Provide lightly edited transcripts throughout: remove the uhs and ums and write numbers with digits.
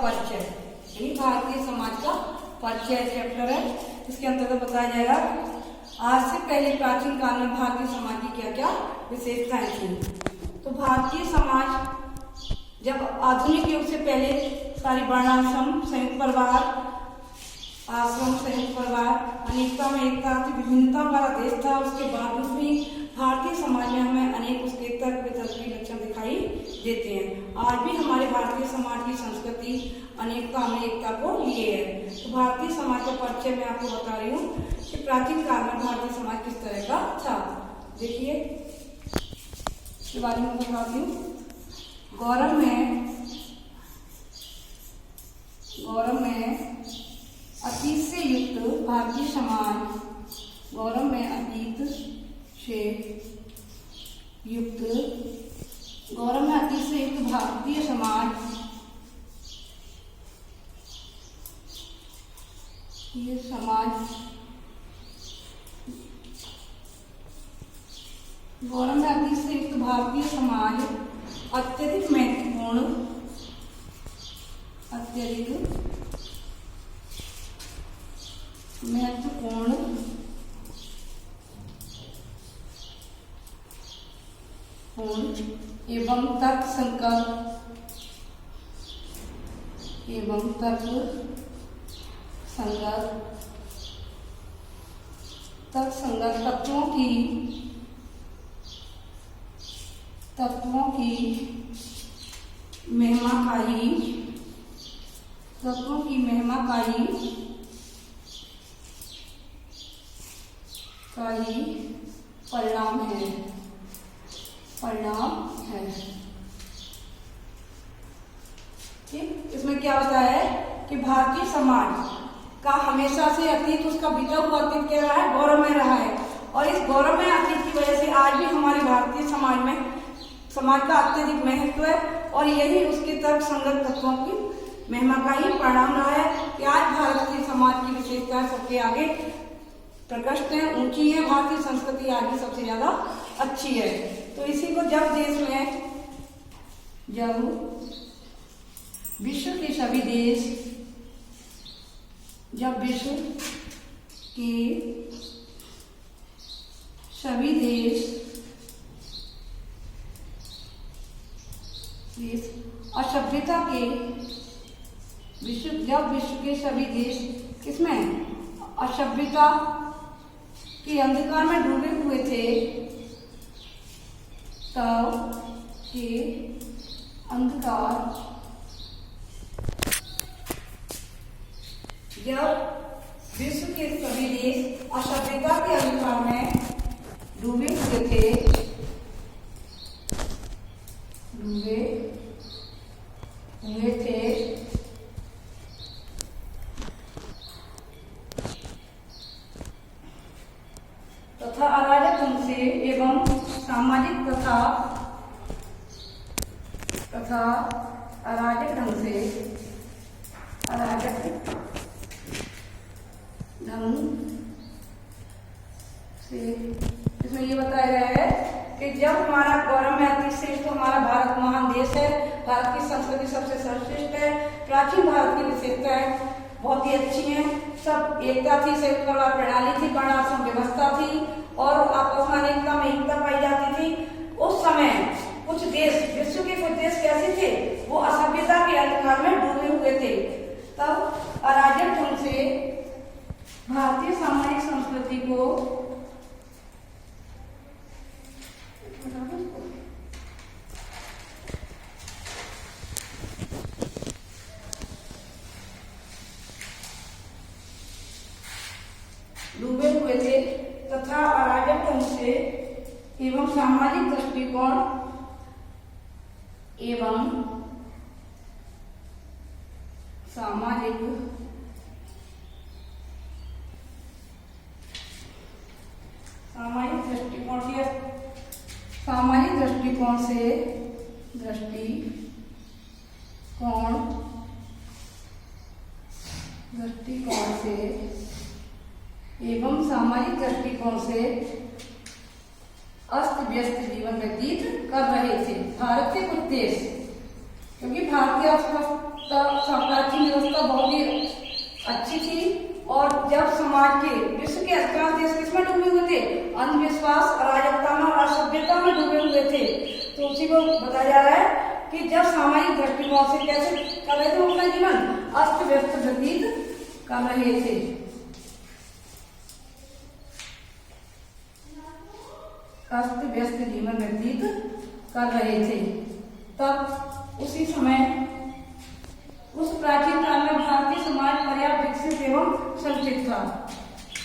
परिचय, यानी भारतीय समाज का परिचय चैप्टर है। इसके अंतर्गत बताया जाएगा आज से पहले प्राचीन काल में भारतीय समाज की क्या क्या विशेषताएं थी। तो भारतीय समाज जब आधुनिक युग से पहले सारी वर्णाश्रम, संयुक्त परिवार, आश्रम, संयुक्त परिवार, अनेकता में एकता थी, विभिन्नता वाला देश था। उसके बावजूद भी भारतीय समाज में हमें अनेक उसके तर्क वितर्क के लक्षण दिखाई देते हैं। आज भी हमारे भारतीय समाज की संस्कृति अनेकता में एकता को लिए है। तो भारतीय समाज का परिचय मैं आपको बता रही हूँ कि प्राचीन काल में भारतीय समाज किस तरह का था। देखिए इसके बारे में बताती हूँ। गौरव में अतीत से युक्त भारतीय समाज, गौरव में अतीत से युक्त, गौरव में अतीत से युक्त भारतीय समाज, ये समाज गौरव में अतीत से युक्त भारतीय समाज अत्यधिक महत्वपूर्ण, एवं तर्कसंगत तत्वों की मेहमाकाई परिणाम है। ठीक, इसमें क्या होता है कि भारतीय समाज का हमेशा से अतीत, उसका बीता हुआ अतीत क्या रहा है, गौरव में रहा है। और इस गौरव में अतीत की वजह से आज भी हमारे भारतीय समाज का अत्यधिक महत्व है। और यही उसके तर्क संगत तत्वों की महिमा का ही परिणाम रहा है कि आज भारतीय समाज की विशेषताएं सबके आगे प्रकृष्ट है, ऊंची है। भारतीय संस्कृति आज भी सबसे ज्यादा अच्छी है। तो इसी को जब विश्व के सभी देश, असभ्यता के विश्व के सभी देश किसमें असभ्यता के अंधकार में डूबे हुए थे, तब के अंधकार, जब विश्व के सभी देश असभ्यता के अंधकार में डूबे हुए थे, तथा अराजक ढंग से एवं सामाजिक तथा अराजक ढंग से इसमें ये बताया गया है कि जब हमारा गौरव में अतीत से, तो हमारा भारत महान देश है, भारत की संस्कृति सबसे सर्वश्रेष्ठ है, प्राचीन भारत की विशेषताएं बहुत ही अच्छी हैं। सब एकता थी, संयुक्त परिवार प्रणाली थी, वर्णाश्रम व्यवस्था थी और आपस में अनेकता में एकता पाई जाती थी। उस समय कुछ देश, विश्व के कुछ देश कैसे थे, वो असभ्यता के अंधकार में डूबे हुए थे। तब अराजक ढंग से भारतीय सामाजिक संस्कृति को डूबे हुए थे, तथा अराजक ढंग से एवं सामाजिक दृष्टिकोण से अस्त व्यस्त जीवन व्यतीत कर रहे थे। भारत के कुछ देश, क्योंकि भारत की अर्थव्यवस्था बहुत ही अच्छी थी। और जब समाज के विश्व के अधिकांश देश किसमें डूबे हुए थे? अंधविश्वास, अराजकता में और असभ्यता में डूबे हुए थे। तो उसी को बताया जा रहा है कि जब सामाजिक दृष्टिकोण से कैसे कर रहे थे वो अपना जीवन अस्त व्यस्त व्यतीत कर रहे थे। अस्त व्यस्त जीवन व्यतीत कर रहे थे। तब उसी समय उस प्राचीन काल में भारतीय समाज पर्याप्त विकसित एवं संचित था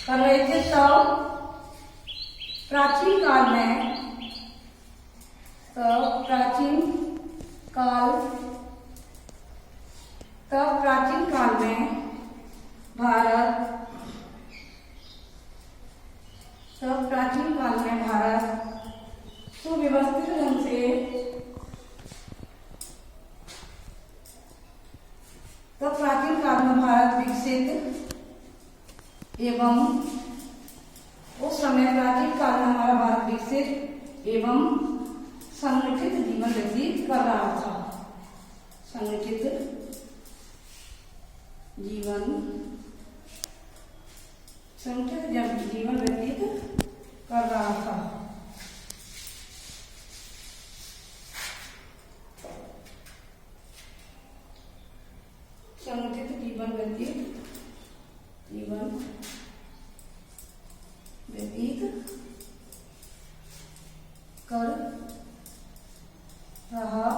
कर रहे थे। तब प्राचीन काल में भारत सुव्यवस्थित ढंग से विकसित एवं उस समय प्राचीन काल में हमारा भारत विकसित एवं संगठित जीवन व्यतीत कर रहा था। संगठित जीवन व्यतीत कर रहा था। संगठित जीवन व्यतीत कर रहा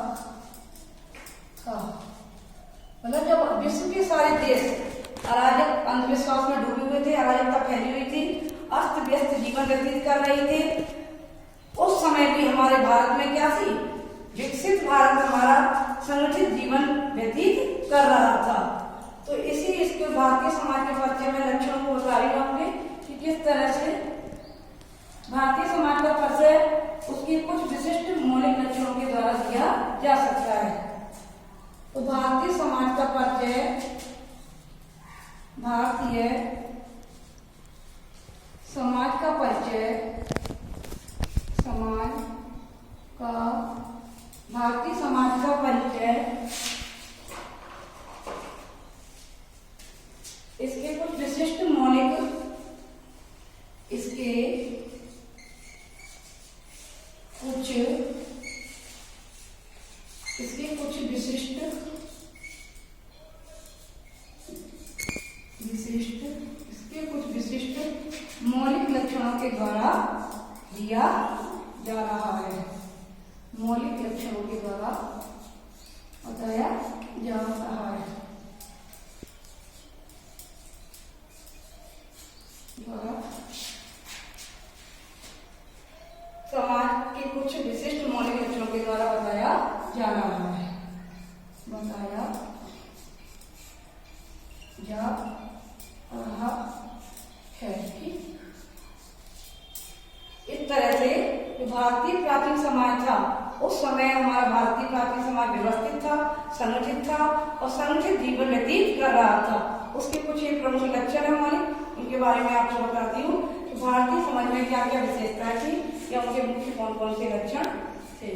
था। मतलब जब विश्व के सारे देश अराजक अंधविश्वास में डूबे हुए थे, अराजकता फैली हुई थी, अस्त व्यस्त जीवन व्यतीत कर रहे थे, उस समय भी हमारे भारत में क्या थी? विकसित भारत हमारा संगठित जीवन व्यतीत कर रहा था। तो इसके भारतीय समाज के परिचय में लक्षणों को बता रही हूँ आपके कि किस तरह से भारतीय समाज का परिचय उसके कुछ विशिष्ट मौलिक लक्षणों के द्वारा दिया जा सकता है। तो भारतीय समाज का परिचय, भारतीय समाज का परिचय, भारतीय समाज का परिचय इसके कुछ विशिष्ट मौलिक मौलिक लक्षणों के द्वारा दिया जा रहा है। मौलिक लक्षणों के द्वारा बताया जा रहा है। समाज के कुछ विशिष्ट मौलिक लक्षणों के द्वारा बताया जा रहा है। इस तरह से जो भारतीय प्राचीन समाज था, उस समय हमारा भारतीय प्राचीन समाज व्यवस्थित था, संगठित था और संगठित जीवन व्यतीत कर रहा था। उसके कुछ एक प्रमुख लक्षण है मौलिक, उनके बारे में आपको बताती हूँ कि भारतीय समाज में क्या क्या विशेषताएं थी या उनके मुख्य कौन कौन से लक्षण थे।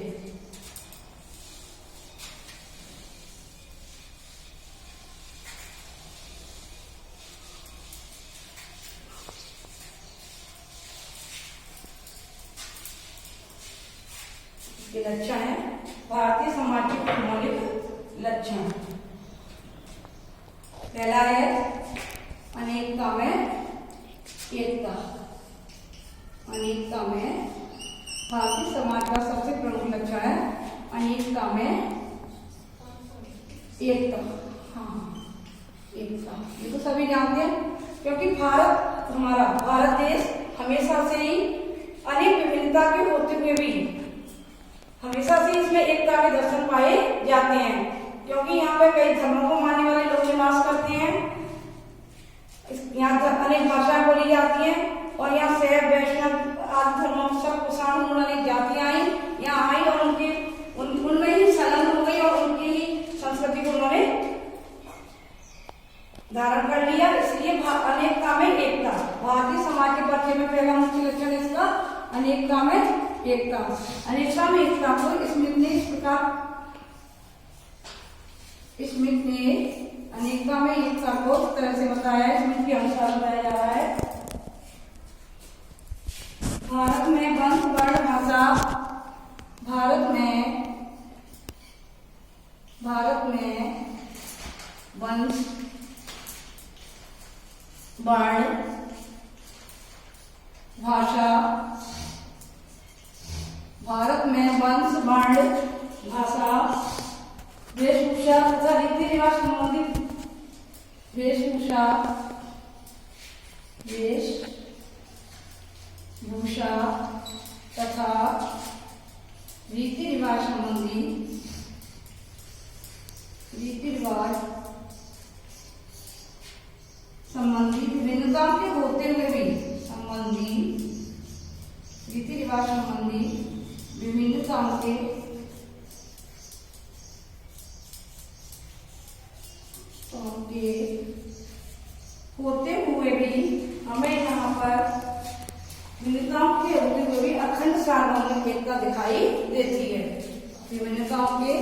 लक्षण है भारतीय समाज के कुछ मौलिक लक्षण। पहला है अनेकता में एकता। अनेकता में भारतीय समाज का सबसे प्रमुख लक्षण है अनेकता में एकता। हाँ, एकता ये तो सभी जानते हैं, क्योंकि हमारा भारत देश हमेशा से ही अनेक विभिन्नता के होते हुए भी हमेशा से इसमें एकता के दर्शन पाए जाते हैं, क्योंकि यहाँ पे कई धर्मों को मानने वाले लोग निवास करते हैं। यहाँ अनेक भाषाएं बोली जाती हैं और यहाँ शैव, वैष्णव आदि धर्मों सब कुषाण अनेक जातियां आई, यहाँ आई और उनमें ही संलग्न हो गई और उनकी ही संस्कृति को उन्होंने धारण कर लिया। इसलिए अनेकता में एकता भारतीय समाज के परिचय में पहला मुख्य लक्षण इसका अनेकता में एकता। अनेकता में एकता को स्मिथ ने अनेकता में तरह से बताया है, इसमें के अनुसार बताया जा रहा है। भारत में वंश वर्ण भाषा, भारत में वंश वर्ण भाषा, भारत में वंश वर्ण भाषा, वेशभूषा तथा रीति रिवाज संबंधित वेशभूषा तथा रीति रिवाज संबंधी विभिन्नता के होते हुए भी रीति रिवाज संबंधी विभिन्नताओं के होते हुए भी हमें यहाँ पर विभिन्नताओं के होते हुए भी अखंड सार्वभौमिक एकता दिखाई देती है। विभिन्नताओं के